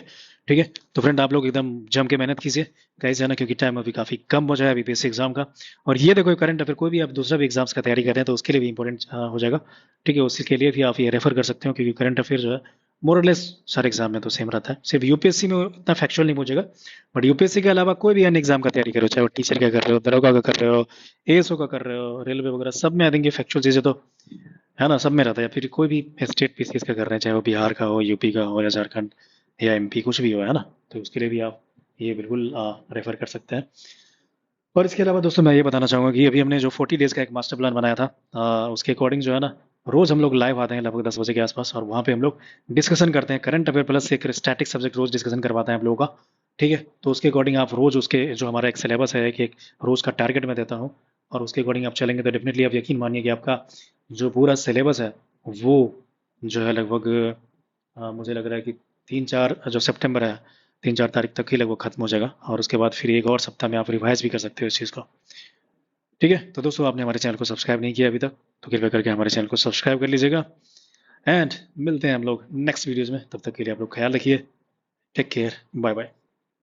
ठीक है, तो फ्रेंड आप लोग एकदम जम के मेहनत कीजिए गाइस, है ना, क्योंकि टाइम अभी काफ़ी कम हो जाए अभी बेसिक एग्जाम का। और ये देखो, करंट अफेयर कोई भी आप दूसरा भी एग्जाम्स का तैयारी कर रहे हैं तो उसके लिए भी इंपॉर्टेंट हो जाएगा। ठीक है, उसके लिए भी आप ये रेफर कर सकते हो, क्योंकि करंट अफेयर जो है मोरलेस सारे एग्जाम में तो सेम रहता है। सिर्फ यूपीएससी में उतना फैक्चुअल नहीं पूछेगा, बट यूपीएससी के अलावा कोई भी अन्य एग्जाम का तैयारी करो, चाहे वो टीचर का कर रहे हो, दरोगा का कर रहे हो, ASO का कर रहे हो, रेलवे वगैरह, सब में आई थिंक ये फैक्चुअल चीज़ें तो है ना, सब में रहता है। फिर कोई भी स्टेट PCS का कर रहे हैं, चाहे वो बिहार का हो, यूपी का हो, या झारखंड या MP, कुछ भी हो, है ना, तो उसके लिए भी आप ये बिल्कुल रेफर कर सकते हैं। और इसके अलावा दोस्तों मैं ये बताना चाहूँगा कि अभी हमने जो 40 डेज का एक मास्टर प्लान बनाया था, उसके अकॉर्डिंग जो है ना, रोज हम लोग लाइव आते हैं लगभग 10 बजे के आसपास, और वहाँ पे हम लोग डिस्कशन करते हैं करंट अफेयर प्लस एक स्टैटिक सब्जेक्ट रोज डिस्कशन करवाते हैं हम लोगों का। ठीक है, तो उसके अकॉर्डिंग आप रोज उसके जो हमारा एक सिलेबस है, कि एक रोज का टारगेट मैं देता हूँ, और उसके अकॉर्डिंग आप चलेंगे तो डेफिनेटली आप यकीन मानिए कि आपका जो पूरा सिलेबस है वो जो है लगभग मुझे लग रहा है कि 3-4 जो सितंबर है, 3-4 तारीख तक ही लगभग खत्म हो जाएगा। और उसके बाद फिर एक और सप्ताह में आप रिवाइज भी कर सकते हो इस चीज़ को। ठीक है, तो दोस्तों आपने हमारे चैनल को सब्सक्राइब नहीं किया अभी तक, तो कृपया करके हमारे चैनल को सब्सक्राइब कर लीजिएगा। एंड मिलते हैं हम लोग नेक्स्ट वीडियोज़ में, तब तक के लिए आप लोग ख्याल रखिए। Take care, bye bye.